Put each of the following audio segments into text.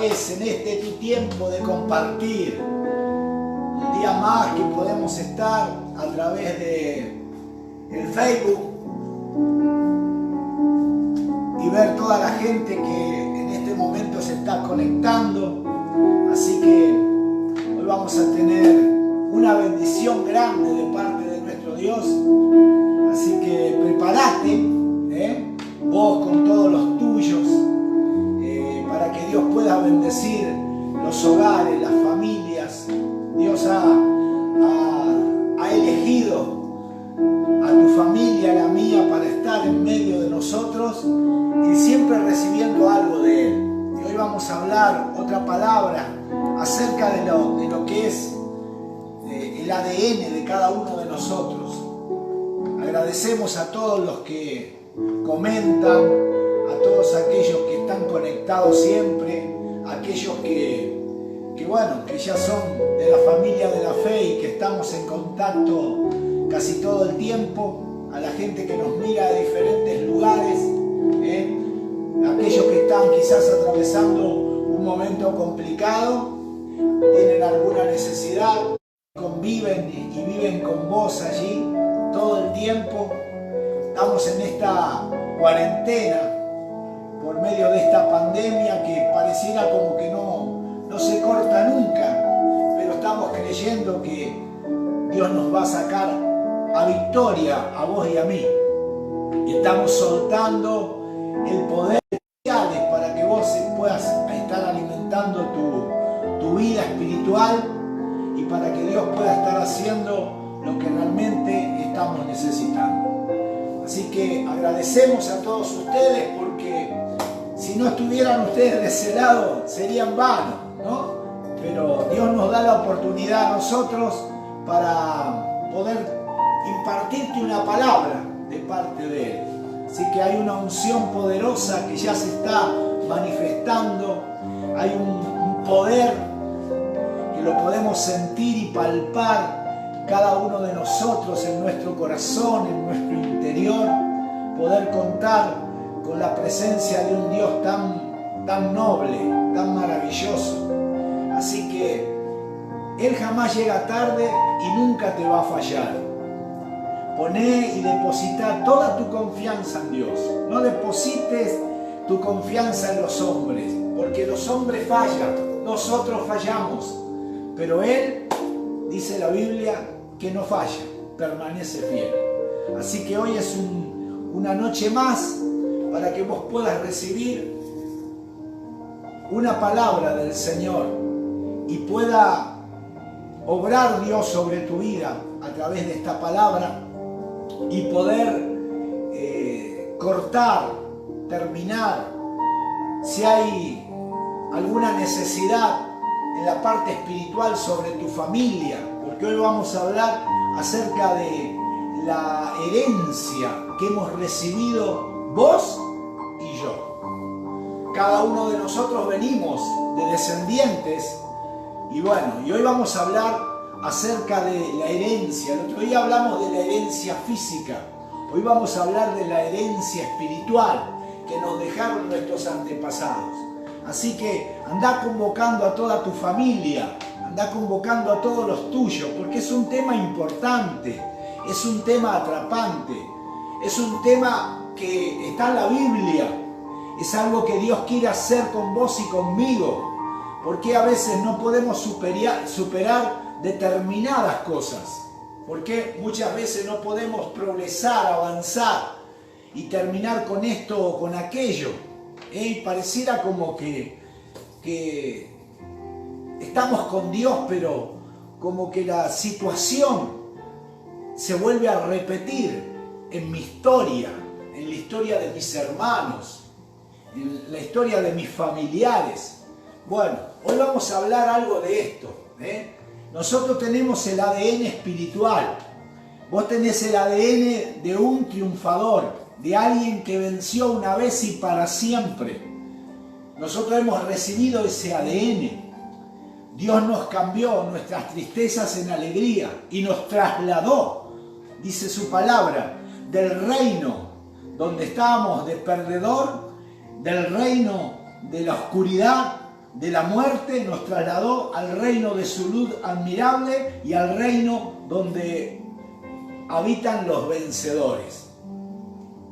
vez en este tu tiempo de compartir. Un día más que podemos estar a través de el Facebook y ver toda la gente que en este momento se está conectando. Así que hoy vamos a tener una bendición grande de parte de nuestro Dios. Así que prepárate, vos con todos los tuyos, para que Dios pueda bendecir los hogares, las familias. Dios ha elegido a tu familia, a la mía, para estar en medio de nosotros y siempre recibiendo algo de Él. Y hoy vamos a hablar otra palabra acerca de lo que es el ADN de cada uno de nosotros. Agradecemos a todos los que comentan, a todos aquellos que están conectados siempre, a aquellos que ya son de la familia de la fe y que estamos en contacto casi todo el tiempo, a la gente que nos mira de diferentes lugares, aquellos que están quizás atravesando un momento complicado, tienen alguna necesidad, conviven y viven con vos allí todo el tiempo. Estamos en esta cuarentena por medio de esta pandemia que pareciera como que no se corta nunca, pero estamos creyendo que Dios nos va a sacar a victoria a vos y a mí. Y estamos soltando el poder para que vos puedas estar alimentando tu vida espiritual y para que Dios pueda estar haciendo lo que realmente estamos necesitando. Así que agradecemos a todos ustedes, porque si no estuvieran ustedes de ese lado sería en vano, ¿no? Pero Dios nos da la oportunidad a nosotros para poder impartirte una palabra de parte de Él. Así que hay una unción poderosa que ya se está manifestando, hay un poder que lo podemos sentir y palpar cada uno de nosotros en nuestro corazón, en nuestro interior, poder contar con la presencia de un Dios tan noble, tan maravilloso. Así que Él jamás llega tarde y nunca te va a fallar. Poné y deposita toda tu confianza en Dios. No deposites tu confianza en los hombres, porque los hombres fallan, nosotros fallamos, pero Él, dice la Biblia, que no falla, permanece fiel. Así que hoy es una noche más para que vos puedas recibir una palabra del Señor y pueda obrar Dios sobre tu vida a través de esta palabra y poder cortar, terminar, si hay alguna necesidad en la parte espiritual sobre tu familia, porque hoy vamos a hablar acerca de la herencia que hemos recibido vos y yo. Cada uno de nosotros venimos de descendientes y hoy vamos a hablar acerca de la herencia. El otro día hablamos de la herencia física, hoy vamos a hablar de la herencia espiritual que nos dejaron nuestros antepasados. Así que anda convocando a toda tu familia, anda convocando a todos los tuyos, porque es un tema importante, es un tema atrapante, es un tema que está en la Biblia, es algo que Dios quiere hacer con vos y conmigo, porque a veces no podemos superar determinadas cosas, porque muchas veces no podemos progresar, avanzar y terminar con esto o con aquello. Pareciera como que estamos con Dios, pero como que la situación se vuelve a repetir en mi historia, en la historia de mis hermanos, en la historia de mis familiares. Bueno, hoy vamos a hablar algo de esto. Nosotros tenemos el ADN espiritual. Vos tenés el ADN de un triunfador, de alguien que venció una vez y para siempre. Nosotros hemos recibido ese ADN. Dios nos cambió nuestras tristezas en alegría y nos trasladó, dice su palabra, del reino donde estábamos de perdedor, del reino de la oscuridad de la muerte, nos trasladó al reino de su luz admirable y al reino donde habitan los vencedores.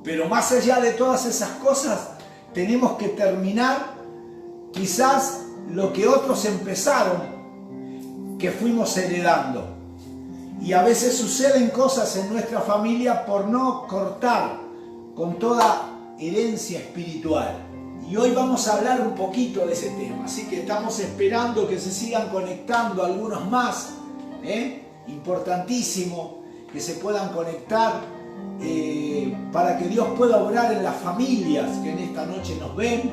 Pero más allá de todas esas cosas, tenemos que terminar quizás lo que otros empezaron, que fuimos heredando. Y a veces suceden cosas en nuestra familia por no cortar con toda herencia espiritual. Y hoy vamos a hablar un poquito de ese tema. Así que estamos esperando que se sigan conectando algunos más. Importantísimo que se puedan conectar para que Dios pueda obrar en las familias que en esta noche nos ven.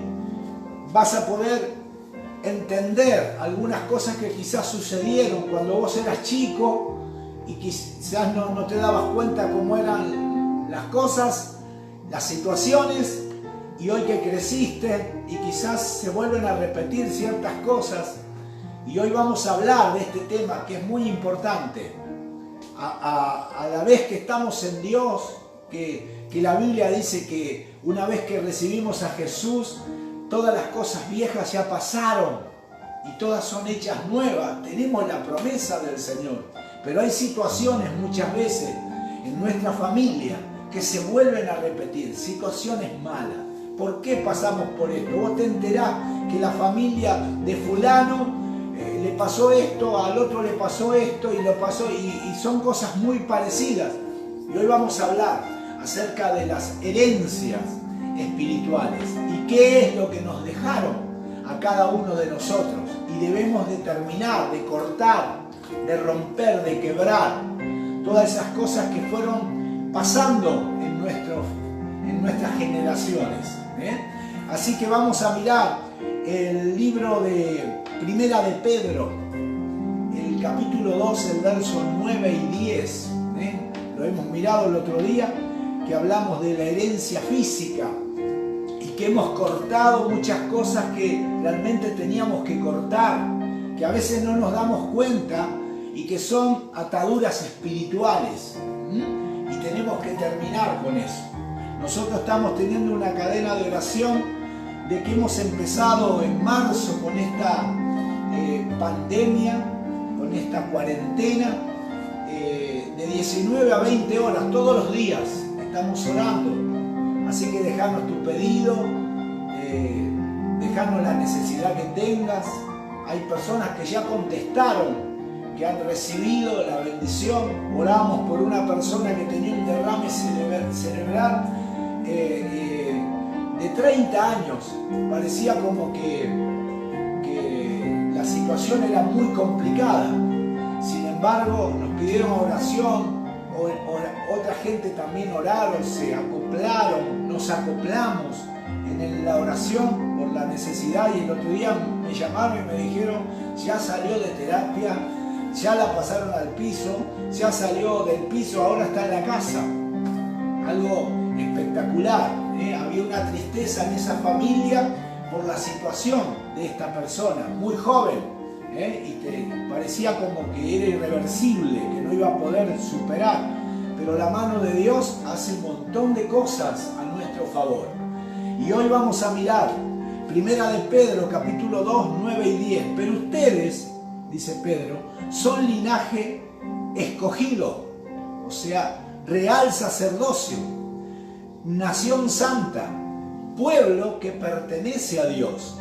Vas a poder entender algunas cosas que quizás sucedieron cuando vos eras chico y quizás no te dabas cuenta cómo eran las cosas, las situaciones, y hoy que creciste y quizás se vuelven a repetir ciertas cosas. Y hoy vamos a hablar de este tema que es muy importante. A la vez que estamos en Dios, que la Biblia dice que una vez que recibimos a Jesús, todas las cosas viejas ya pasaron y todas son hechas nuevas. Tenemos la promesa del Señor. Pero hay situaciones muchas veces en nuestra familia que se vuelven a repetir, situaciones malas. ¿Por qué pasamos por esto? Vos te enterás que la familia de fulano le pasó esto, al otro le pasó esto y lo pasó, y son cosas muy parecidas. Y hoy vamos a hablar acerca de las herencias espirituales y qué es lo que nos dejaron a cada uno de nosotros, y debemos determinar, de cortar, de romper, de quebrar todas esas cosas que fueron pasando en nuestras generaciones. Así que vamos a mirar el libro de Primera de Pedro, el capítulo 2, el verso 9 y 10. Lo hemos mirado el otro día, que hablamos de la herencia física y que hemos cortado muchas cosas que realmente teníamos que cortar, que a veces no nos damos cuenta y que son ataduras espirituales. Y tenemos que terminar con eso. Nosotros estamos teniendo una cadena de oración de que hemos empezado en marzo con esta pandemia, con esta cuarentena, de 19 a 20 horas todos los días estamos orando. Así que dejanos tu pedido, dejanos la necesidad que tengas. Hay personas que ya contestaron, que han recibido la bendición. Oramos por una persona que tenía un derrame cerebral de 30 años. Parecía como que la situación era muy complicada. Sin embargo, nos pidieron oración, otra gente también oraron, se acoplaron, nos acoplamos en la oración por la necesidad, y el otro día me llamaron y me dijeron, ya salió de terapia, ya la pasaron al piso, ya salió del piso, ahora está en la casa. Algo espectacular. Había una tristeza en esa familia por la situación de esta persona, muy joven, y te parecía como que era irreversible, que no iba a poder superar. Pero la mano de Dios hace un montón de cosas a nuestro favor. Y hoy vamos a mirar Primera de Pedro, capítulo 2, 9 y 10. Pero ustedes, dice Pedro, son linaje escogido, o sea, real sacerdocio, nación santa, pueblo que pertenece a Dios,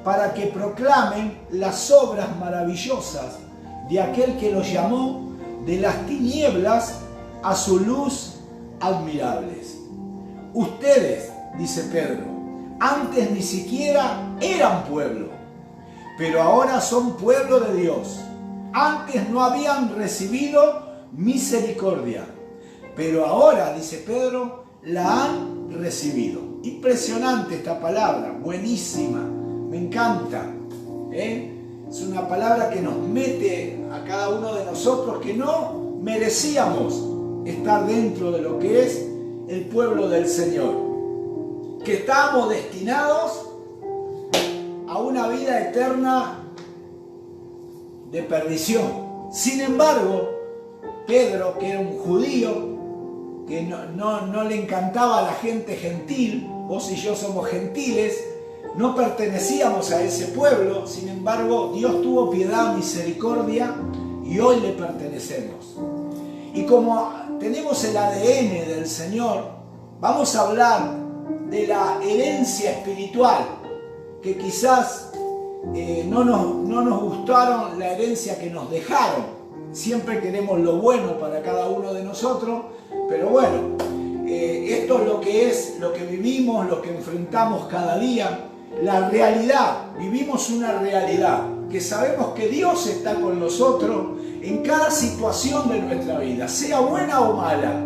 para que proclamen las obras maravillosas de aquel que los llamó de las tinieblas a su luz admirables. Ustedes, dice Pedro, antes ni siquiera eran pueblo, pero ahora son pueblo de Dios. Antes no habían recibido misericordia, pero ahora, dice Pedro, la han recibido. Impresionante esta palabra, buenísima, me encanta. Es una palabra que nos mete a cada uno de nosotros que no merecíamos estar dentro de lo que es el pueblo del Señor, que estamos destinados a una vida eterna de perdición. Sin embargo, Pedro, que era un judío, que no le encantaba a la gente gentil, vos y yo somos gentiles, no pertenecíamos a ese pueblo, sin embargo Dios tuvo piedad, misericordia y hoy le pertenecemos. Y como tenemos el ADN del Señor, vamos a hablar de la herencia espiritual, que quizás no nos gustaron la herencia que nos dejaron. Siempre queremos lo bueno para cada uno de nosotros, pero bueno, esto es lo que vivimos, lo que enfrentamos cada día. La realidad, vivimos una realidad, que sabemos que Dios está con nosotros en cada situación de nuestra vida, sea buena o mala.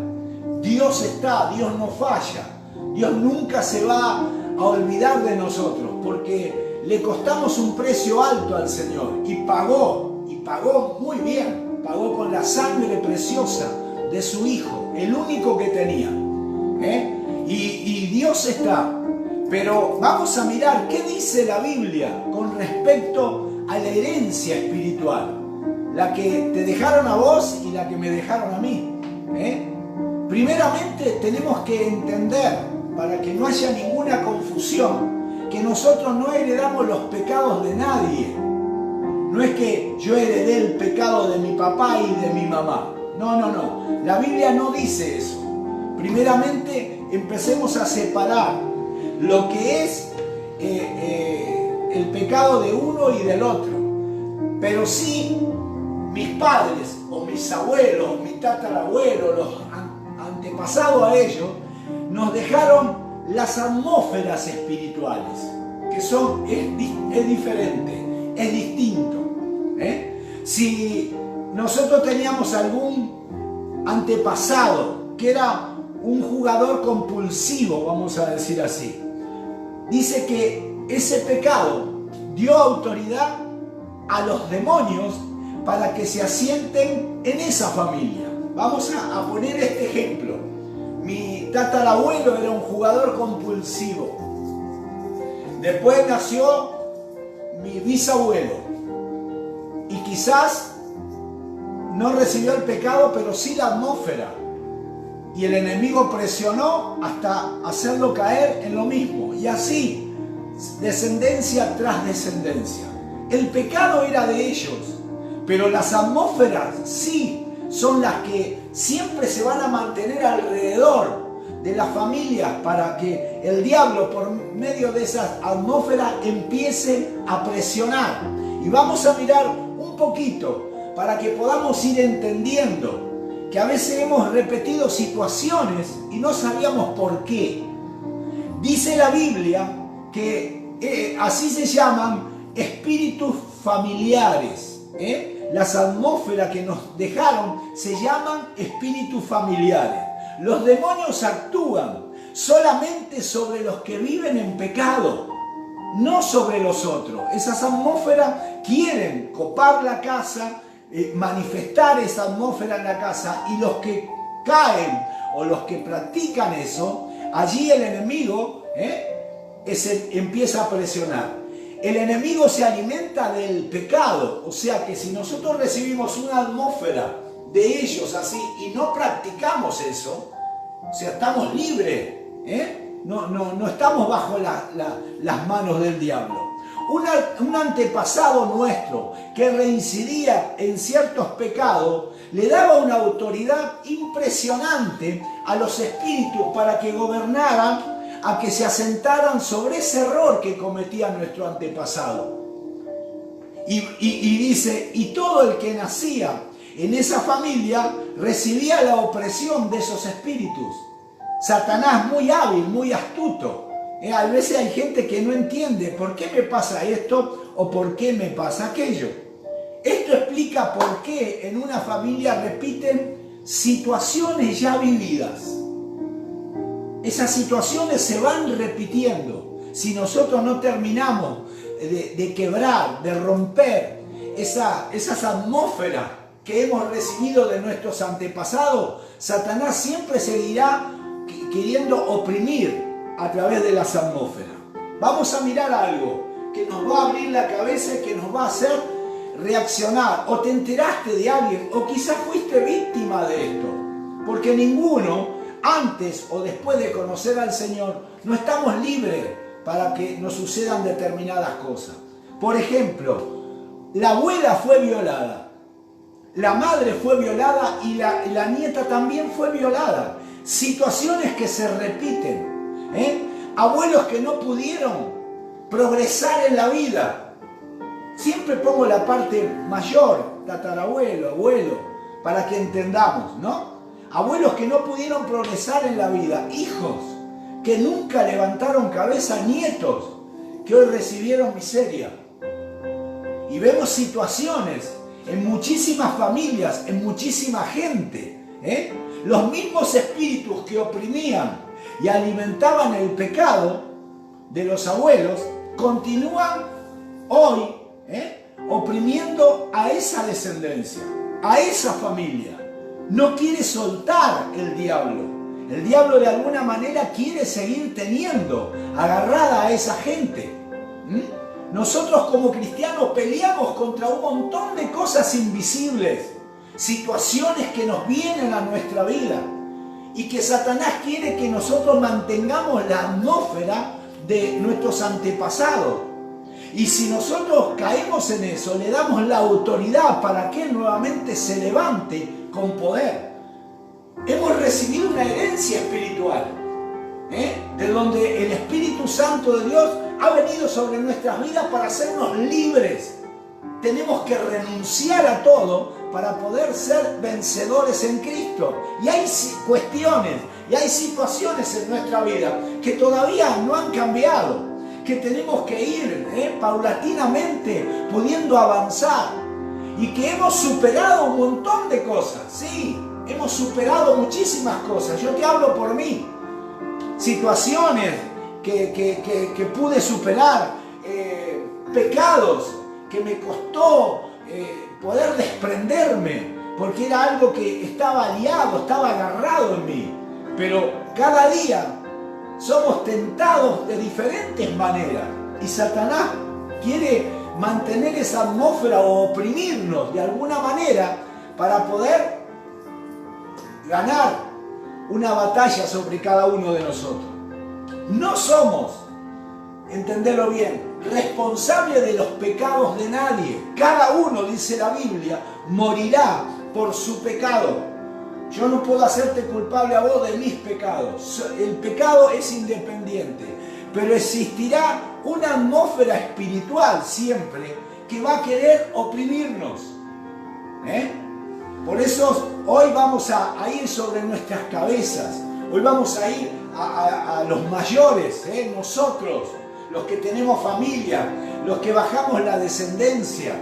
Dios está, Dios no falla, Dios nunca se va a olvidar de nosotros, porque le costamos un precio alto al Señor y pagó muy bien, pagó con la sangre preciosa de su Hijo, el único que tenía. Y Dios está. Pero vamos a mirar qué dice la Biblia con respecto a la herencia espiritual, la que te dejaron a vos y la que me dejaron a mí. Primeramente tenemos que entender, para que no haya ninguna confusión, que nosotros no heredamos los pecados de nadie. No es que yo heredé el pecado de mi papá y de mi mamá. No. La Biblia no dice eso. Primeramente empecemos a separar lo que es el pecado de uno y del otro. Pero sí, mis padres o mis abuelos, mi tatarabuelo, los antepasados a ellos, nos dejaron las atmósferas espirituales, que es diferente, es distinto. Si nosotros teníamos algún antepasado que era un jugador compulsivo, vamos a decir así, dice que ese pecado dio autoridad a los demonios para que se asienten en esa familia. Vamos a poner este ejemplo. Mi tatarabuelo era un jugador compulsivo. Después nació mi bisabuelo. Y quizás no recibió el pecado, pero sí la atmósfera. Y el enemigo presionó hasta hacerlo caer en lo mismo. Y así, descendencia tras descendencia. El pecado era de ellos, pero las atmósferas sí son las que siempre se van a mantener alrededor de las familias para que el diablo, por medio de esas atmósferas, empiece a presionar. Y vamos a mirar un poquito para que podamos ir entendiendo que a veces hemos repetido situaciones y no sabíamos por qué. Dice la Biblia que así se llaman espíritus familiares. Las atmósferas que nos dejaron se llaman espíritus familiares. Los demonios actúan solamente sobre los que viven en pecado, no sobre los otros. Esas atmósferas quieren copar la casa, manifestar esa atmósfera en la casa, y los que caen o los que practican eso, allí el enemigo empieza a presionar. El enemigo se alimenta del pecado, o sea que si nosotros recibimos una atmósfera de ellos así y no practicamos eso, o sea, estamos libres, no estamos bajo las manos del diablo. Un antepasado nuestro que reincidía en ciertos pecados le daba una autoridad impresionante a los espíritus para que gobernaran, a que se asentaran sobre ese error que cometía nuestro antepasado. Y dice, y todo el que nacía en esa familia recibía la opresión de esos espíritus. Satanás muy hábil, muy astuto. A veces hay gente que no entiende por qué me pasa esto o por qué me pasa aquello. Esto explica por qué en una familia repiten situaciones ya vividas. Esas situaciones se van repitiendo. Si nosotros no terminamos de quebrar, de romper esas atmósferas que hemos recibido de nuestros antepasados, Satanás siempre seguirá queriendo oprimir a través de las atmósferas. Vamos a mirar algo que nos va a abrir la cabeza y que nos va a hacer reaccionar. O te enteraste de alguien, o quizás fuiste víctima de esto, porque ninguno, antes o después de conocer al Señor, no estamos libres para que nos sucedan determinadas cosas. Por ejemplo, la abuela fue violada, la madre fue violada y la nieta también fue violada. Situaciones que se repiten, abuelos que no pudieron progresar en la vida. Siempre pongo la parte mayor, tatarabuelo, abuelo, para que entendamos, ¿no? Abuelos que no pudieron progresar en la vida, hijos que nunca levantaron cabeza, nietos que hoy recibieron miseria. Y vemos situaciones en muchísimas familias, en muchísima gente, los mismos espíritus que oprimían y alimentaban el pecado de los abuelos, continúan hoy oprimiendo a esa descendencia, a esa familia. No quiere soltar el diablo. El diablo de alguna manera quiere seguir teniendo agarrada a esa gente. Nosotros como cristianos peleamos contra un montón de cosas invisibles, situaciones que nos vienen a nuestra vida y que Satanás quiere que nosotros mantengamos la atmósfera de nuestros antepasados. Y si nosotros caemos en eso, le damos la autoridad para que él nuevamente se levante con poder. Hemos recibido una herencia espiritual, de donde el Espíritu Santo de Dios ha venido sobre nuestras vidas para hacernos libres. Tenemos que renunciar a todo para poder ser vencedores en Cristo. Y hay cuestiones y hay situaciones en nuestra vida que todavía no han cambiado, que tenemos que ir paulatinamente pudiendo avanzar, y que hemos superado un montón de cosas. Sí, hemos superado muchísimas cosas. Yo te hablo por mí. Situaciones que pude superar, pecados que me costó poder desprenderme, porque era algo que estaba aliado, estaba agarrado en mí. Pero cada día somos tentados de diferentes maneras, y Satanás quiere mantener esa atmósfera o oprimirnos de alguna manera para poder ganar una batalla sobre cada uno de nosotros. No somos, entenderlo bien, responsables de los pecados de nadie. Cada uno, dice la Biblia, morirá por su pecado. Yo no puedo hacerte culpable a vos de mis pecados. El pecado es independiente, pero existirá una atmósfera espiritual siempre que va a querer oprimirnos. Por eso hoy vamos a ir sobre nuestras cabezas. Hoy vamos a ir a los mayores, nosotros, los que tenemos familia, los que bajamos la descendencia,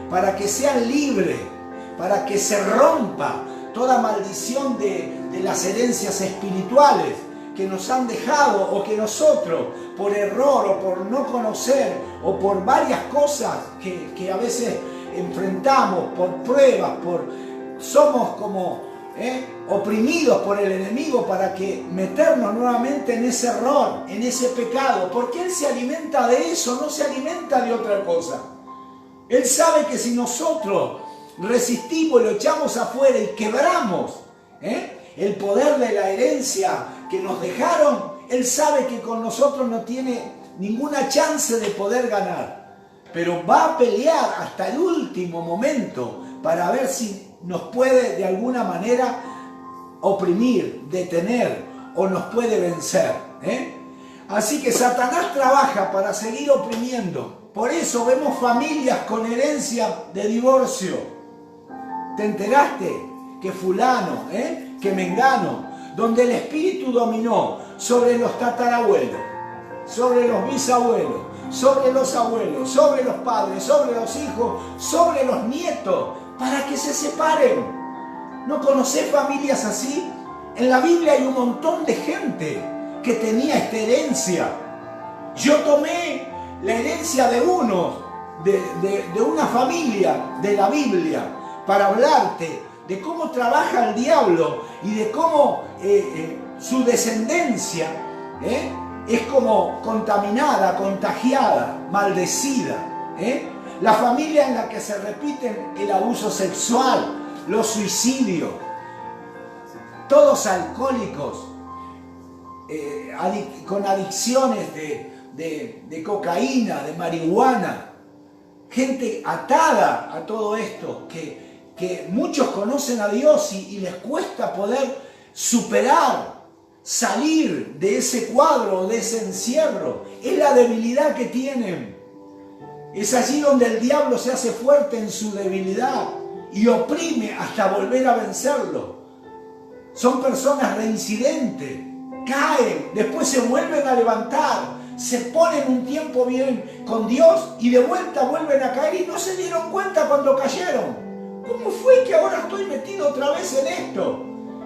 para que sean libres, para que se rompa toda maldición de las herencias espirituales que nos han dejado, o que nosotros, por error o por no conocer, o por varias cosas que a veces enfrentamos, por pruebas, somos como oprimidos por el enemigo para que meternos nuevamente en ese error, en ese pecado, porque él se alimenta de eso, no se alimenta de otra cosa. Él sabe que si nosotros resistimos, lo echamos afuera y quebramos el poder de la herencia que nos dejaron, él sabe que con nosotros no tiene ninguna chance de poder ganar, pero va a pelear hasta el último momento para ver si nos puede de alguna manera oprimir, detener, o nos puede vencer. Así que Satanás trabaja para seguir oprimiendo. Por eso vemos familias con herencia de divorcio. ¿Te enteraste? Que fulano, que mengano, donde el espíritu dominó sobre los tatarabuelos, sobre los bisabuelos, sobre los abuelos, sobre los padres, sobre los hijos, sobre los nietos, para que se separen. ¿No conocés familias así? En la Biblia hay un montón de gente que tenía esta herencia. Yo tomé la herencia de de una familia de la Biblia para hablarte de cómo trabaja el diablo y de cómo su descendencia es como contaminada, contagiada, maldecida. La familia en la que se repiten el abuso sexual, los suicidios, todos alcohólicos, con adicciones de cocaína, de marihuana, gente atada a todo esto, que muchos conocen a Dios y les cuesta poder superar, salir de ese cuadro, de ese encierro. Es la debilidad que tienen. Es allí donde el diablo se hace fuerte en su debilidad y oprime hasta volver a vencerlo. Son personas reincidentes, caen, después se vuelven a levantar, se ponen un tiempo bien con Dios y de vuelta vuelven a caer y no se dieron cuenta cuando cayeron. ¿Cómo fue que ahora estoy metido otra vez en esto?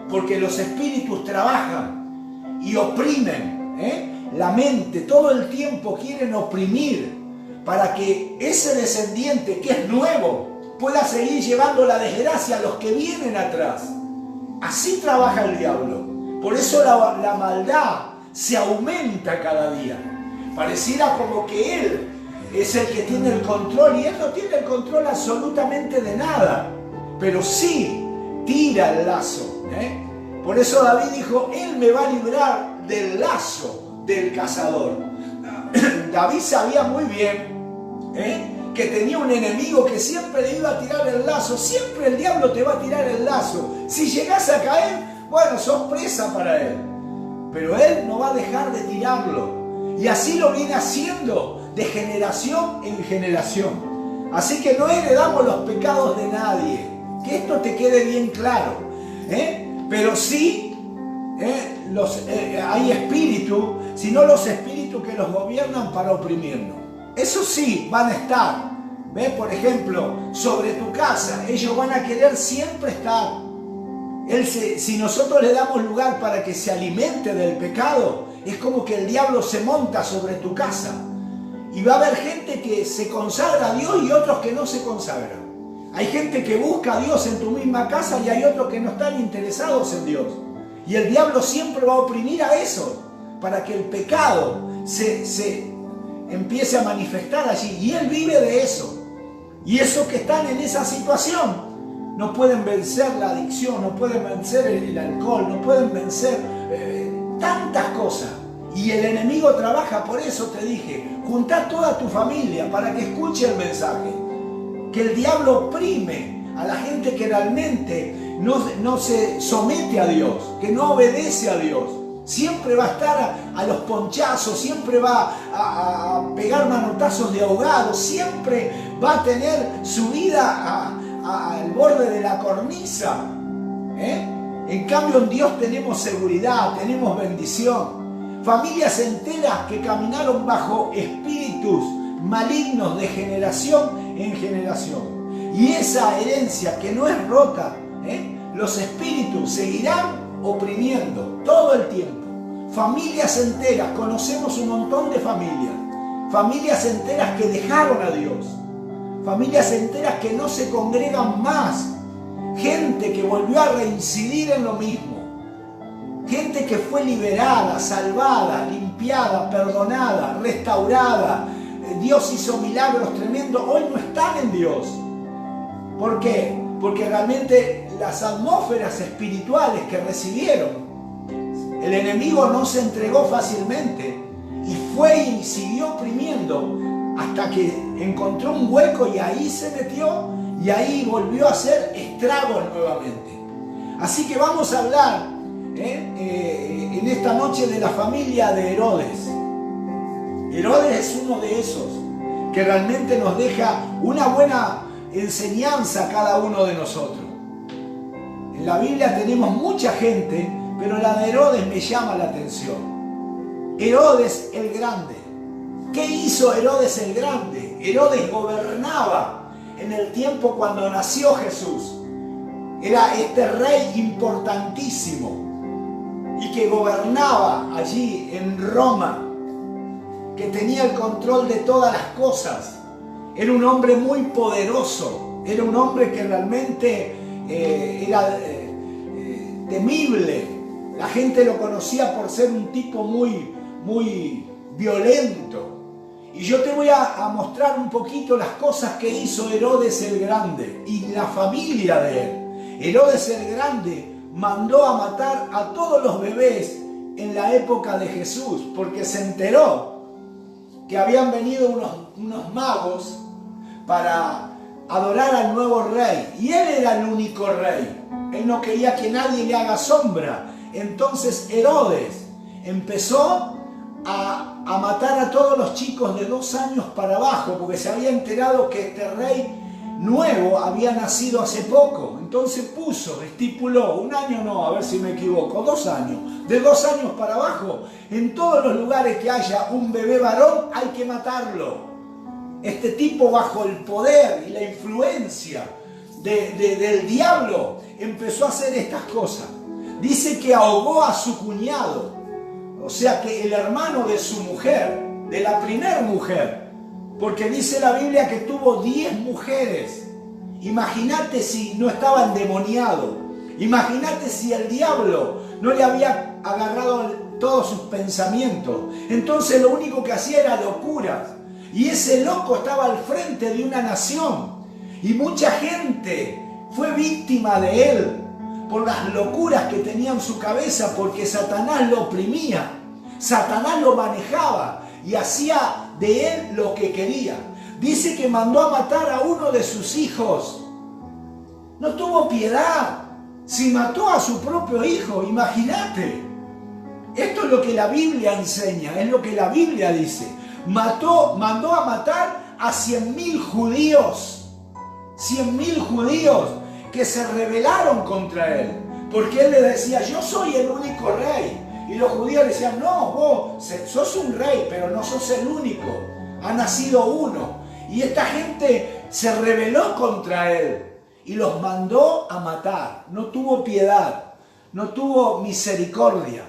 Porque los espíritus trabajan y oprimen, la mente, todo el tiempo quieren oprimir para que ese descendiente que es nuevo pueda seguir llevando la desgracia a los que vienen atrás. Así trabaja el diablo. Por eso la maldad se aumenta cada día. Pareciera como que él es el que tiene el control y él no tiene el control absolutamente de nada. Pero sí tira el lazo. Por eso David dijo, él me va a librar del lazo del cazador. David sabía muy bien que tenía un enemigo que siempre le iba a tirar el lazo. Siempre el diablo te va a tirar el lazo. Si llegás a caer, bueno, sos presa para él. Pero él no va a dejar de tirarlo. Y así lo viene haciendo de generación en generación. Así que no heredamos los pecados de nadie. Que esto te quede bien claro. Pero sí hay espíritus, sino los espíritus que los gobiernan para oprimirnos. Eso sí, van a estar. Por ejemplo, sobre tu casa, ellos van a querer siempre estar. Si nosotros le damos lugar para que se alimente del pecado, es como que el diablo se monta sobre tu casa. Y va a haber gente que se consagra a Dios y otros que no se consagran. Hay gente que busca a Dios en tu misma casa y hay otros que no están interesados en Dios. Y el diablo siempre va a oprimir a eso para que el pecado se empiece a manifestar allí. Y él vive de eso. Y esos que están en esa situación no pueden vencer la adicción, no pueden vencer el alcohol, no pueden vencer tantas cosas. Y el enemigo trabaja, por eso te dije, juntá toda tu familia para que escuche el mensaje. Que el diablo oprime a la gente que realmente no se somete a Dios, que no obedece a Dios. Siempre va a estar a los ponchazos, siempre va a pegar manotazos de ahogado, siempre va a tener su vida al borde de la cornisa. En cambio en Dios tenemos seguridad, tenemos bendición. Familias enteras que caminaron bajo espíritus malignos de generación en generación. Y esa herencia que no es rota, los espíritus seguirán oprimiendo todo el tiempo. Familias enteras, conocemos un montón de familias enteras que dejaron a Dios, familias enteras que no se congregan más, gente que volvió a reincidir en lo mismo, gente que fue liberada, salvada, limpiada, perdonada, restaurada. Dios hizo milagros tremendos, hoy no están en Dios. ¿Por qué? Porque realmente las atmósferas espirituales que recibieron, el enemigo no se entregó fácilmente y fue y siguió oprimiendo hasta que encontró un hueco y ahí se metió y ahí volvió a hacer estragos nuevamente. Así que vamos a hablar en esta noche de la familia de Herodes. Herodes es uno de esos que realmente nos deja una buena enseñanza a cada uno de nosotros. En la Biblia tenemos mucha gente, pero la de Herodes me llama la atención. Herodes el Grande. ¿Qué hizo Herodes el Grande? Herodes gobernaba en el tiempo cuando nació Jesús. Era este rey importantísimo y que gobernaba allí en Roma, que tenía el control de todas las cosas. Era un hombre muy poderoso, era un hombre que realmente era temible. La gente lo conocía por ser un tipo muy, muy violento. Y yo te voy a mostrar un poquito las cosas que hizo Herodes el Grande y la familia de él. Herodes el Grande mandó a matar a todos los bebés en la época de Jesús, porque se enteró que habían venido unos magos para adorar al nuevo rey. Y él era el único rey. Él no quería que nadie le haga sombra. Entonces Herodes empezó a matar a todos los chicos de 2 años para abajo, porque se había enterado que este rey nuevo había nacido hace poco. Entonces estipuló, 1 año no, a ver si me equivoco, 2 años. De 2 años para abajo, en todos los lugares que haya un bebé varón, hay que matarlo. Este tipo, bajo el poder y la influencia del diablo, empezó a hacer estas cosas. Dice que ahogó a su cuñado, o sea que el hermano de su mujer, de la primer mujer, porque dice la Biblia que tuvo 10 mujeres. Imagínate si no estaba endemoniado. Imagínate si el diablo no le había agarrado todos sus pensamientos. Entonces lo único que hacía era locuras. Y ese loco estaba al frente de una nación. Y mucha gente fue víctima de él por las locuras que tenía en su cabeza, porque Satanás lo oprimía. Satanás lo manejaba y hacía de él lo que quería. Dice que mandó a matar a uno de sus hijos. No tuvo piedad. Si mató a su propio hijo, imagínate. Esto es lo que la Biblia enseña, es lo que la Biblia dice. Mandó a matar a 100.000 judíos. 100.000 judíos que se rebelaron contra él. Porque él le decía, yo soy el único rey. Y los judíos le decían, no, vos sos un rey, pero no sos el único. Ha nacido uno. Y esta gente se rebeló contra él y los mandó a matar. No tuvo piedad, no tuvo misericordia.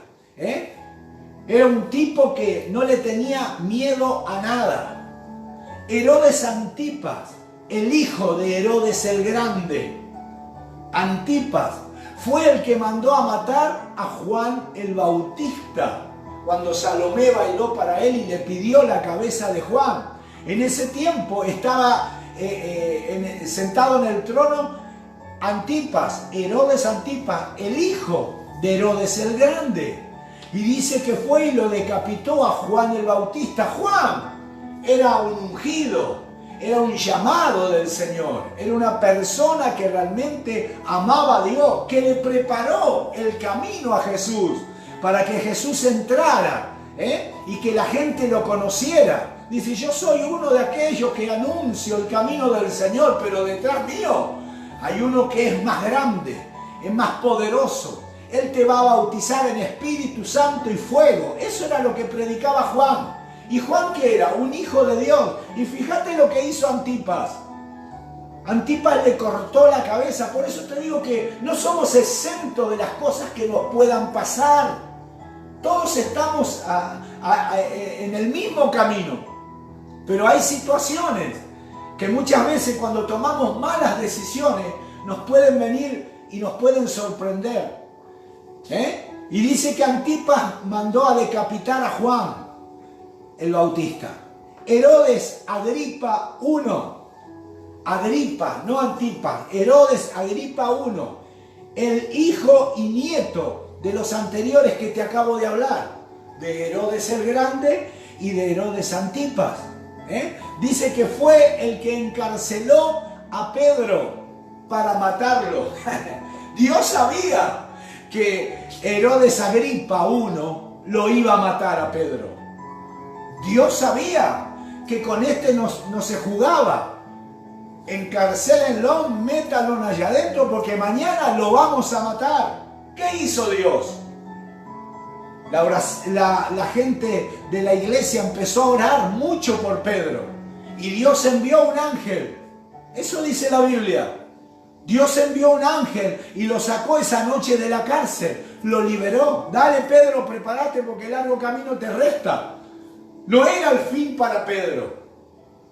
Era un tipo que no le tenía miedo a nada. Herodes Antipas, el hijo de Herodes el Grande, Antipas, fue el que mandó a matar a Juan el Bautista, cuando Salomé bailó para él y le pidió la cabeza de Juan. En ese tiempo estaba sentado en el trono Antipas, Herodes Antipas, el hijo de Herodes el Grande. Y dice que fue y lo decapitó a Juan el Bautista. Juan era un ungido, era un llamado del Señor, era una persona que realmente amaba a Dios, que le preparó el camino a Jesús para que Jesús entrara y que la gente lo conociera. Dice, yo soy uno de aquellos que anuncio el camino del Señor, pero detrás mío hay uno que es más grande, es más poderoso. Él te va a bautizar en Espíritu Santo y fuego. Eso era lo que predicaba Juan. ¿Y Juan qué era? Un hijo de Dios. Y fíjate lo que hizo Antipas. Antipas le cortó la cabeza. Por eso te digo que no somos exentos de las cosas que nos puedan pasar. Todos estamos en el mismo camino. Pero hay situaciones que muchas veces cuando tomamos malas decisiones nos pueden venir y nos pueden sorprender. Y dice que Antipas mandó a decapitar a Juan el Bautista. Herodes Agripa I, Agripa, no Antipas, Herodes Agripa I, el hijo y nieto de los anteriores que te acabo de hablar, de Herodes el Grande y de Herodes Antipas. Dice que fue el que encarceló a Pedro para matarlo. Dios sabía que Herodes Agripa I lo iba a matar a Pedro. Dios sabía que con este no se jugaba. Encarcélenlo, métanlo allá adentro porque mañana lo vamos a matar. ¿Qué hizo Dios? La gente de la iglesia empezó a orar mucho por Pedro y Dios envió un ángel. Eso dice la Biblia. Dios envió un ángel y lo sacó esa noche de la cárcel, lo liberó. Dale, Pedro, prepárate porque el largo camino te resta. No era el fin para Pedro.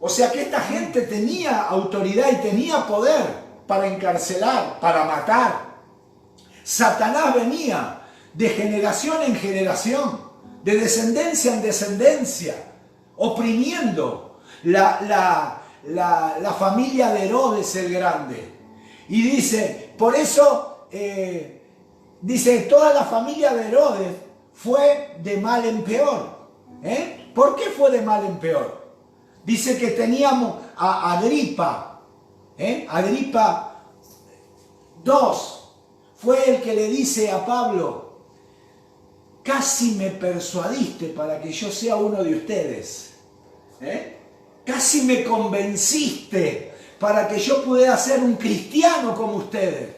O sea que esta gente tenía autoridad y tenía poder para encarcelar, para matar. Satanás venía de generación en generación, de descendencia en descendencia, oprimiendo la familia de Herodes el Grande. Y dice, por eso, dice, toda la familia de Herodes fue de mal en peor. ¿Por qué fue de mal en peor? Dice que teníamos a Agripa, Agripa II, fue el que le dice a Pablo, casi me persuadiste para que yo sea uno de ustedes. Casi me convenciste para que yo pudiera ser un cristiano como ustedes.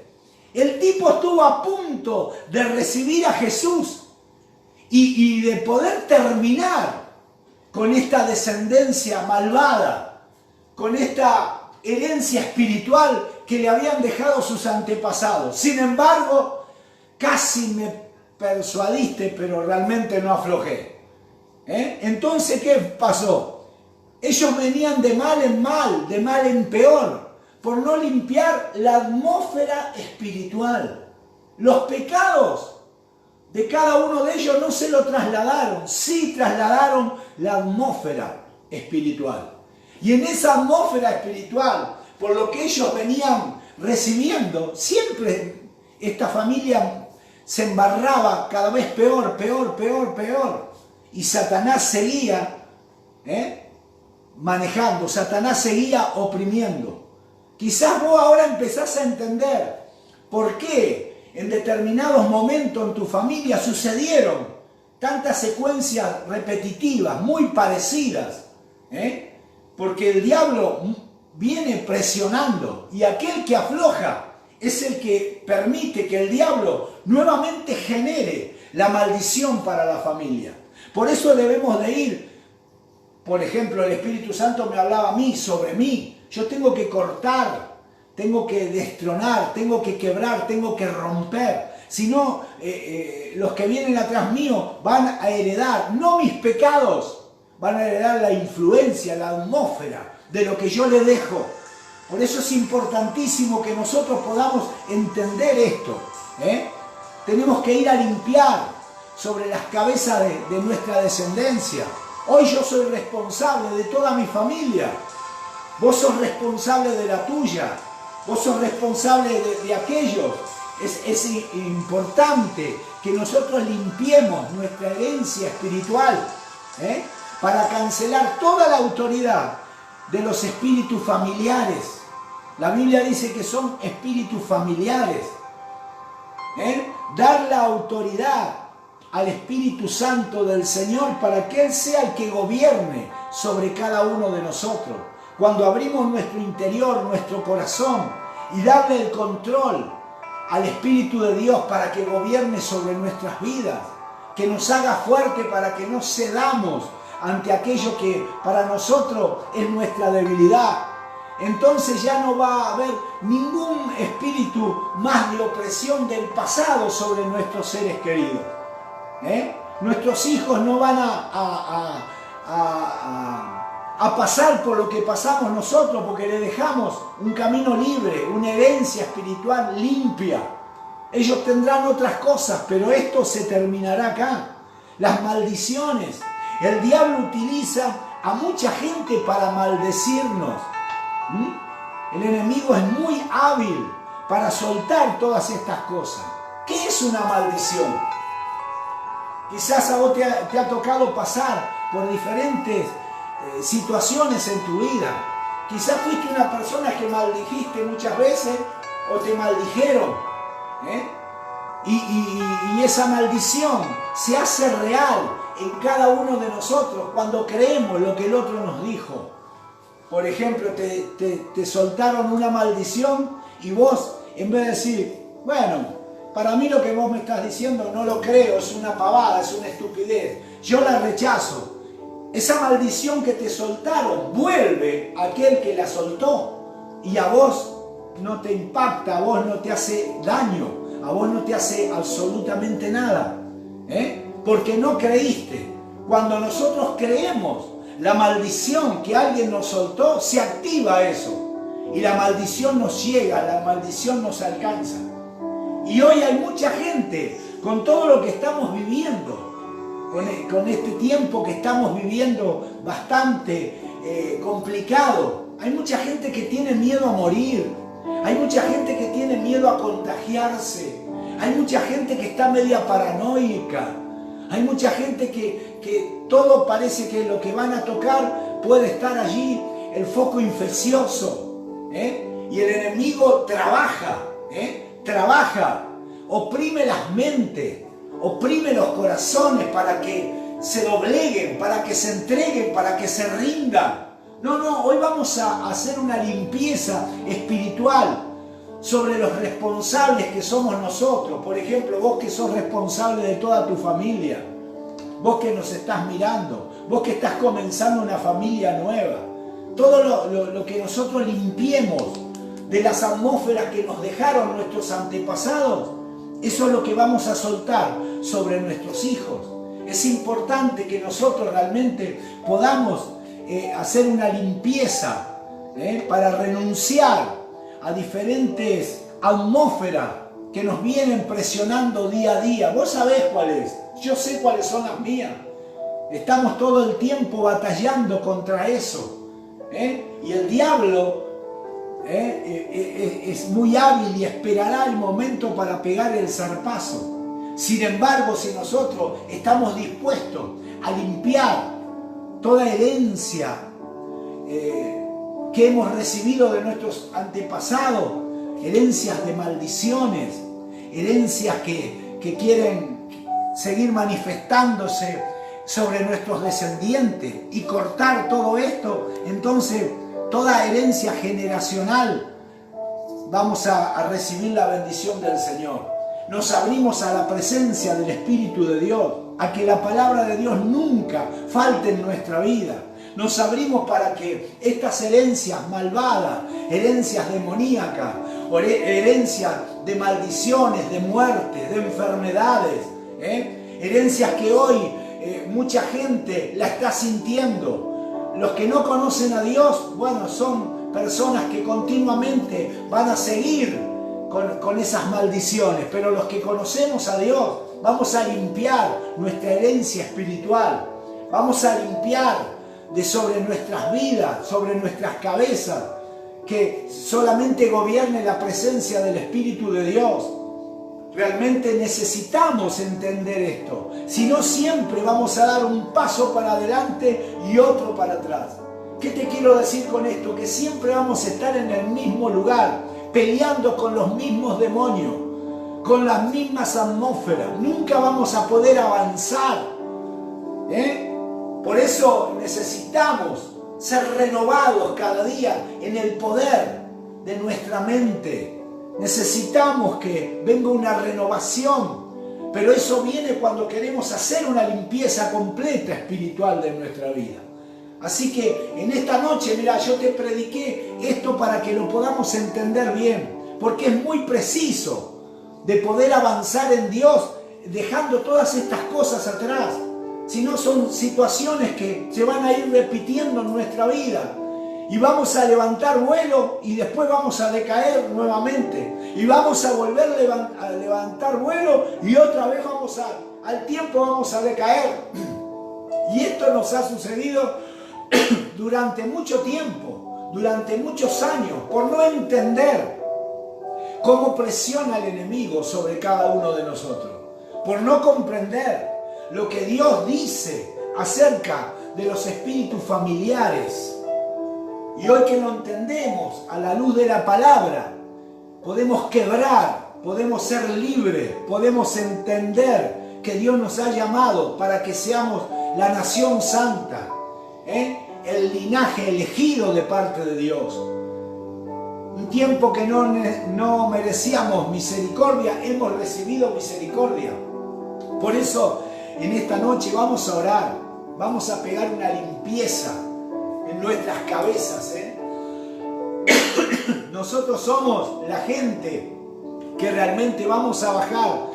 El tipo estuvo a punto de recibir a Jesús y de poder terminar con esta descendencia malvada, con esta herencia espiritual que le habían dejado sus antepasados. Sin embargo, casi me persuadiste, pero realmente no aflojé. Entonces, ¿qué pasó? Ellos venían de mal en peor, por no limpiar la atmósfera espiritual. Los pecados de cada uno de ellos no se lo trasladaron, sí trasladaron la atmósfera espiritual. Y en esa atmósfera espiritual, por lo que ellos venían recibiendo, siempre esta familia se embarraba cada vez peor. Y Satanás seguía manejando, Satanás seguía oprimiendo. Quizás vos ahora empezás a entender por qué en determinados momentos en tu familia sucedieron tantas secuencias repetitivas, muy parecidas. Porque el diablo viene presionando y aquel que afloja es el que permite que el diablo nuevamente genere la maldición para la familia. Por eso debemos de ir. Por ejemplo, el Espíritu Santo me hablaba a mí, sobre mí. Yo tengo que cortar, tengo que destronar, tengo que quebrar, tengo que romper. Si no, los que vienen atrás mío van a heredar, no mis pecados, van a heredar la influencia, la atmósfera de lo que yo le dejo. Por eso es importantísimo que nosotros podamos entender esto. Tenemos que ir a limpiar sobre las cabezas de nuestra descendencia. Hoy yo soy responsable de toda mi familia. Vos sos responsable de la tuya. Vos sos responsable de aquellos. Es importante que nosotros limpiemos nuestra herencia espiritual para cancelar toda la autoridad de los espíritus familiares. La Biblia dice que son espíritus familiares. Dar la autoridad al Espíritu Santo del Señor para que Él sea el que gobierne sobre cada uno de nosotros. Cuando abrimos nuestro interior, nuestro corazón y darle el control al Espíritu de Dios para que gobierne sobre nuestras vidas, que nos haga fuerte para que no cedamos ante aquello que para nosotros es nuestra debilidad. Entonces ya no va a haber ningún espíritu más de opresión del pasado sobre nuestros seres queridos. Nuestros hijos no van a pasar por lo que pasamos nosotros porque le dejamos un camino libre, una herencia espiritual limpia. Ellos tendrán otras cosas, pero esto se terminará acá. Las maldiciones. El diablo utiliza a mucha gente para maldecirnos. El enemigo es muy hábil para soltar todas estas cosas. ¿Qué es una maldición? Quizás a vos te ha tocado pasar por diferentes situaciones en tu vida. Quizás fuiste una persona que maldijiste muchas veces o te maldijeron. Y esa maldición se hace real en cada uno de nosotros cuando creemos lo que el otro nos dijo. Por ejemplo, te soltaron una maldición y vos, en vez de decir, bueno, para mí lo que vos me estás diciendo no lo creo, es una pavada, es una estupidez, yo la rechazo. Esa maldición que te soltaron vuelve a aquel que la soltó y a vos no te impacta, a vos no te hace daño, a vos no te hace absolutamente nada, porque no creíste. Cuando nosotros creemos la maldición que alguien nos soltó, se activa eso y la maldición nos llega, la maldición nos alcanza. Y hoy hay mucha gente, con todo lo que estamos viviendo, con este tiempo que estamos viviendo bastante complicado, hay mucha gente que tiene miedo a morir, hay mucha gente que tiene miedo a contagiarse, hay mucha gente que está media paranoica, Hay mucha gente que todo parece que lo que van a tocar puede estar allí, el foco infeccioso, y el enemigo trabaja, oprime las mentes, oprime los corazones para que se dobleguen, para que se entreguen, para que se rindan. No, hoy vamos a hacer una limpieza espiritual sobre los responsables que somos nosotros. Por ejemplo, vos que sos responsable de toda tu familia, vos que nos estás mirando, vos que estás comenzando una familia nueva, todo lo que nosotros limpiemos de las atmósferas que nos dejaron nuestros antepasados, eso es lo que vamos a soltar sobre nuestros hijos. Es importante que nosotros realmente podamos hacer una limpieza para renunciar a diferentes atmósferas que nos vienen presionando día a día. Vos sabés cuál es, yo sé cuáles son las mías. Estamos todo el tiempo batallando contra eso. Y el diablo es muy hábil y esperará el momento para pegar el zarpazo. Sin embargo, si nosotros estamos dispuestos a limpiar toda herencia que hemos recibido de nuestros antepasados, herencias de maldiciones, herencias que quieren seguir manifestándose sobre nuestros descendientes, y cortar todo esto, entonces toda herencia generacional vamos a recibir la bendición del Señor. Nos abrimos a la presencia del Espíritu de Dios, a que la palabra de Dios nunca falte en nuestra vida. Nos abrimos para que estas herencias malvadas, herencias demoníacas, herencias de maldiciones, de muerte, de enfermedades, herencias que hoy mucha gente la está sintiendo. Los que no conocen a Dios, bueno, son personas que continuamente van a seguir con esas maldiciones, pero los que conocemos a Dios vamos a limpiar nuestra herencia espiritual, vamos a limpiar de sobre nuestras vidas, sobre nuestras cabezas, que solamente gobierne la presencia del Espíritu de Dios. Realmente necesitamos entender esto, si no siempre vamos a dar un paso para adelante y otro para atrás. ¿Qué te quiero decir con esto? Que siempre vamos a estar en el mismo lugar, peleando con los mismos demonios, con las mismas atmósferas. Nunca vamos a poder avanzar. Por eso necesitamos ser renovados cada día en el poder de nuestra mente. Necesitamos que venga una renovación, pero eso viene cuando queremos hacer una limpieza completa espiritual de nuestra vida. Así que en esta noche, mira, yo te prediqué esto para que lo podamos entender bien, porque es muy preciso de poder avanzar en Dios dejando todas estas cosas atrás. Si no, son situaciones que se van a ir repitiendo en nuestra vida y vamos a levantar vuelo y después vamos a decaer nuevamente y vamos a volver a levantar vuelo y otra vez al tiempo vamos a decaer. Y esto nos ha sucedido durante mucho tiempo, durante muchos años, por no entender cómo presiona el enemigo sobre cada uno de nosotros, por no comprender lo que Dios dice acerca de los espíritus familiares. Y hoy que lo entendemos a la luz de la palabra, podemos quebrar, podemos ser libres, podemos entender que Dios nos ha llamado para que seamos la nación santa, el linaje elegido de parte de Dios. Un tiempo que no merecíamos misericordia, hemos recibido misericordia. Por eso en esta noche vamos a orar, vamos a pegar una limpieza en nuestras cabezas. Nosotros somos la gente que realmente vamos a bajar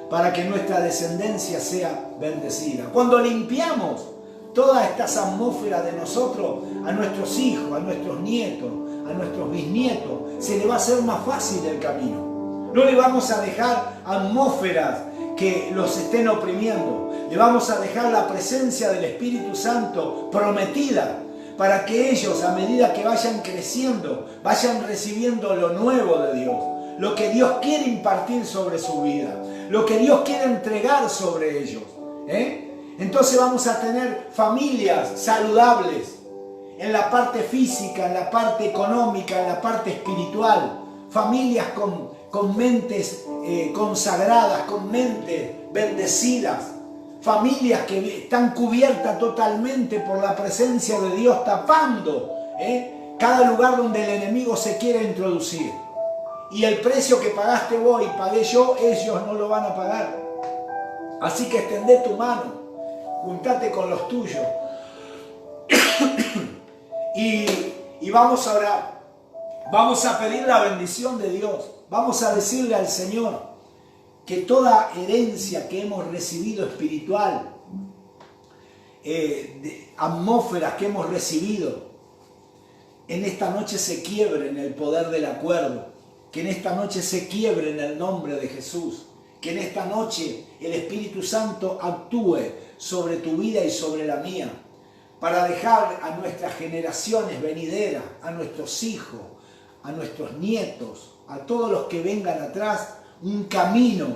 para que nuestra descendencia sea bendecida. Cuando limpiamos todas estas atmósferas de nosotros, a nuestros hijos, a nuestros nietos, a nuestros bisnietos, se le va a hacer más fácil el camino. No le vamos a dejar atmósferas que los estén oprimiendo. Le vamos a dejar la presencia del Espíritu Santo prometida para que ellos, a medida que vayan creciendo, vayan recibiendo lo nuevo de Dios, lo que Dios quiere impartir sobre su vida, lo que Dios quiere entregar sobre ellos. Entonces vamos a tener familias saludables en la parte física, en la parte económica, en la parte espiritual. Familias con mentes consagradas, con mentes bendecidas. Familias que están cubiertas totalmente por la presencia de Dios, tapando cada lugar donde el enemigo se quiere introducir. Y el precio que pagaste vos y pagué yo, ellos no lo van a pagar. Así que extendé tu mano, juntate con los tuyos y vamos a orar. Vamos a pedir la bendición de Dios. Vamos a decirle al Señor que toda herencia que hemos recibido espiritual, atmósferas que hemos recibido, en esta noche se quiebre en el poder del acuerdo, que en esta noche se quiebre en el nombre de Jesús, que en esta noche el Espíritu Santo actúe sobre tu vida y sobre la mía, para dejar a nuestras generaciones venideras, a nuestros hijos, a nuestros nietos, a todos los que vengan atrás, un camino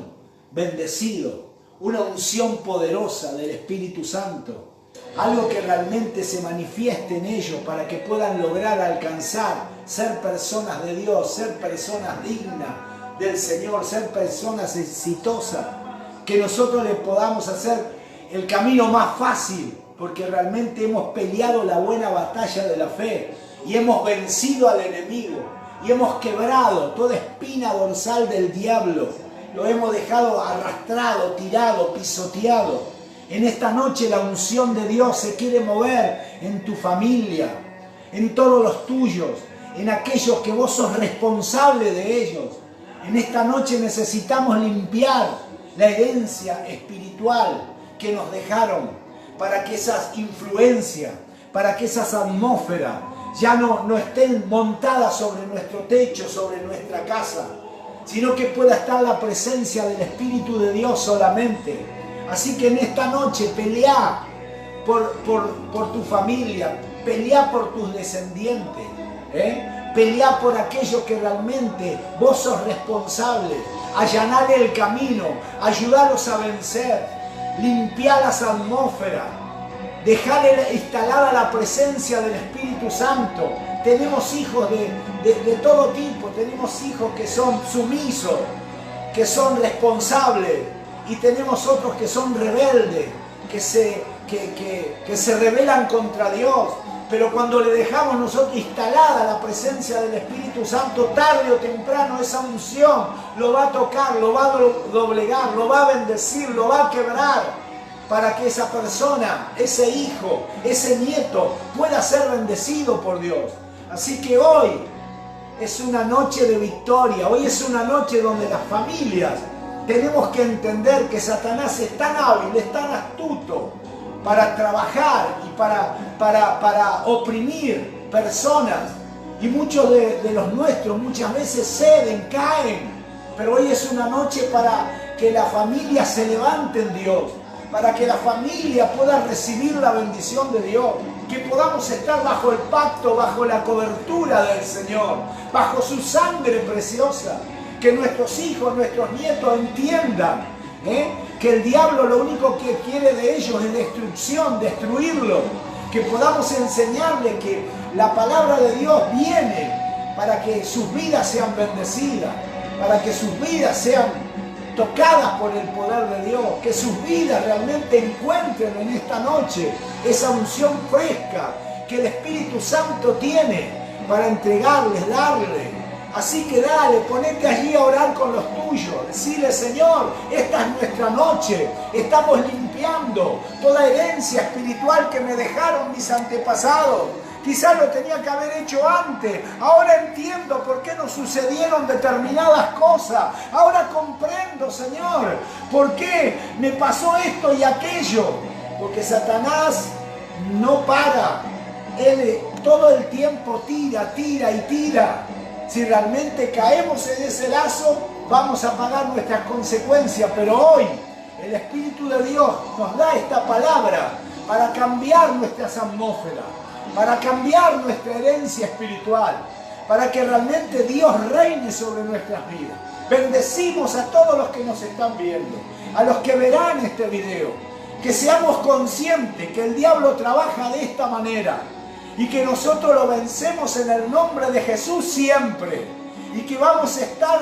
bendecido, una unción poderosa del Espíritu Santo, algo que realmente se manifieste en ellos para que puedan lograr alcanzar, ser personas de Dios, ser personas dignas del Señor, ser personas exitosas, que nosotros les podamos hacer el camino más fácil, porque realmente hemos peleado la buena batalla de la fe y hemos vencido al enemigo y hemos quebrado toda espina dorsal del diablo, lo hemos dejado arrastrado, tirado, pisoteado. En esta noche la unción de Dios se quiere mover en tu familia, en todos los tuyos, en aquellos que vos sos responsable de ellos. En esta noche necesitamos limpiar la herencia espiritual que nos dejaron, para que esas influencias, para que esas atmósferas ya no estén montadas sobre nuestro techo, sobre nuestra casa, sino que pueda estar la presencia del Espíritu de Dios solamente. Así que en esta noche pelea por tu familia, pelea por tus descendientes, pelea por aquellos que realmente vos sos responsable, allanar el camino, ayudarlos a vencer, limpiar las atmósferas, dejar instalada la presencia del Espíritu Santo. Tenemos hijos de todo tipo, tenemos hijos que son sumisos, que son responsables, y tenemos otros que son rebeldes, que se rebelan contra Dios. Pero cuando le dejamos nosotros instalada la presencia del Espíritu Santo, tarde o temprano esa unción lo va a tocar, lo va a doblegar, lo va a bendecir, lo va a quebrar, para que esa persona, ese hijo, ese nieto pueda ser bendecido por Dios. Así que hoy es una noche de victoria, hoy es una noche donde las familias tenemos que entender que Satanás es tan hábil, es tan astuto para trabajar y para oprimir personas. Y muchos de los nuestros muchas veces ceden, caen. Pero hoy es una noche para que la familia se levante en Dios, para que la familia pueda recibir la bendición de Dios, que podamos estar bajo el pacto, bajo la cobertura del Señor, bajo su sangre preciosa. Que nuestros hijos, nuestros nietos entiendan que el diablo lo único que quiere de ellos es destrucción, destruirlo. Que podamos enseñarles que la palabra de Dios viene para que sus vidas sean bendecidas, para que sus vidas sean tocadas por el poder de Dios, que sus vidas realmente encuentren en esta noche esa unción fresca que el Espíritu Santo tiene para entregarles, darles. Así que dale, ponete allí a orar con los tuyos, decirle: Señor, esta es nuestra noche, estamos limpiando toda herencia espiritual que me dejaron mis antepasados. Quizás lo tenía que haber hecho antes, ahora entiendo por qué nos sucedieron determinadas cosas, ahora comprendo, Señor, por qué me pasó esto y aquello, porque Satanás no para, él todo el tiempo tira y tira. Si realmente caemos en ese lazo, vamos a pagar nuestras consecuencias. Pero hoy el Espíritu de Dios nos da esta palabra para cambiar nuestras atmósferas, para cambiar nuestra herencia espiritual, para que realmente Dios reine sobre nuestras vidas. Bendecimos a todos los que nos están viendo, a los que verán este video. Que seamos conscientes que el diablo trabaja de esta manera y que nosotros lo vencemos en el nombre de Jesús siempre. Y que vamos a estar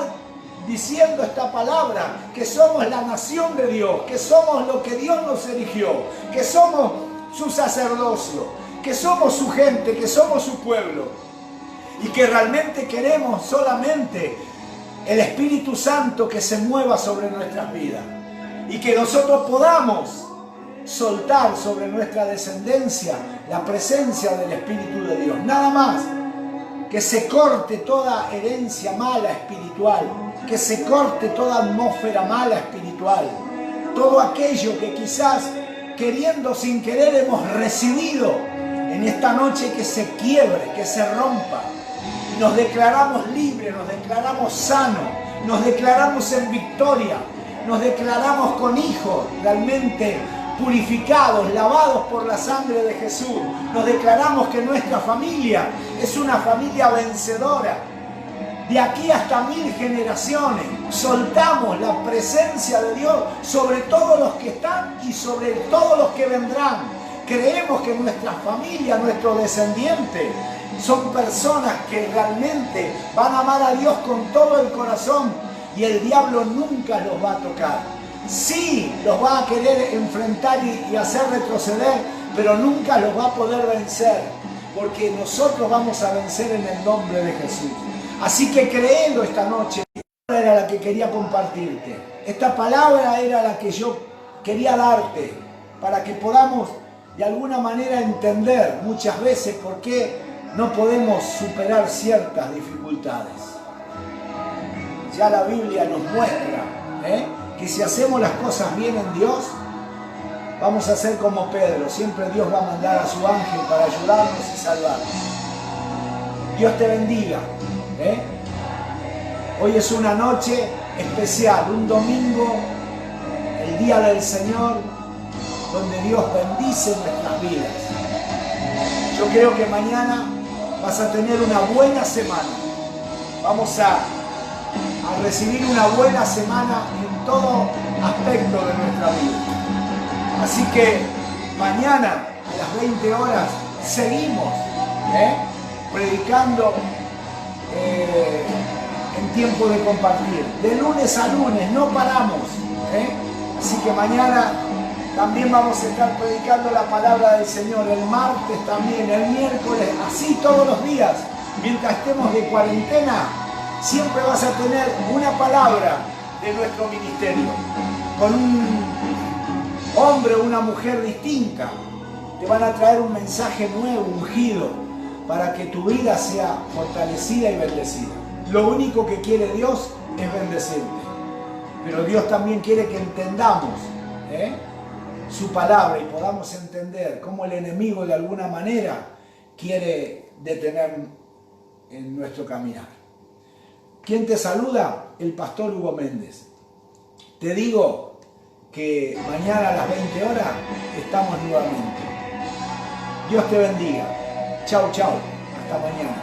diciendo esta palabra, que somos la nación de Dios, que somos lo que Dios nos eligió, que somos su sacerdocio, que somos su gente, que somos su pueblo. Y que realmente queremos solamente el Espíritu Santo que se mueva sobre nuestras vidas. Y que nosotros podamos soltar sobre nuestra descendencia la presencia del Espíritu de Dios. Nada más. Que se corte toda herencia mala espiritual. Que se corte toda atmósfera mala espiritual. Todo aquello que quizás queriendo sin querer hemos recibido en esta noche, que se quiebre, que se rompa. Y nos declaramos libres, nos declaramos sanos, nos declaramos en victoria, nos declaramos con hijos realmente purificados, lavados por la sangre de Jesús. Nos declaramos que nuestra familia es una familia vencedora. De aquí hasta 1000 generaciones soltamos la presencia de Dios sobre todos los que están y sobre todos los que vendrán. Creemos que nuestra familia, nuestros descendientes, son personas que realmente van a amar a Dios con todo el corazón y el diablo nunca los va a tocar. Sí, los va a querer enfrentar y hacer retroceder, pero nunca los va a poder vencer, porque nosotros vamos a vencer en el nombre de Jesús. Así que créelo esta noche. Esta palabra era la que quería compartirte. Esta palabra era la que yo quería darte, para que podamos de alguna manera entender muchas veces por qué no podemos superar ciertas dificultades. Ya la Biblia nos muestra, que si hacemos las cosas bien en Dios, vamos a ser como Pedro. Siempre Dios va a mandar a su ángel para ayudarnos y salvarnos. Dios te bendiga. Hoy es una noche especial, un domingo, el día del Señor, donde Dios bendice nuestras vidas. Yo creo que mañana vas a tener una buena semana. Vamos a recibir una buena semana en todo aspecto de nuestra vida. Así que mañana a las 20 horas seguimos predicando en tiempo de compartir. De lunes a lunes no paramos. Así que mañana también vamos a estar predicando la palabra del Señor. El martes también, el miércoles, así todos los días. Mientras estemos de cuarentena, siempre vas a tener una palabra de nuestro ministerio, con un hombre o una mujer distinta. Te van a traer un mensaje nuevo, ungido, para que tu vida sea fortalecida y bendecida. Lo único que quiere Dios es bendecirte, pero Dios también quiere que entendamos su palabra y podamos entender cómo el enemigo de alguna manera quiere detener en nuestro caminar. ¿Quién te saluda? El pastor Hugo Méndez. Te digo que mañana a las 20 horas estamos nuevamente. Dios te bendiga. Chau, chau. Hasta mañana.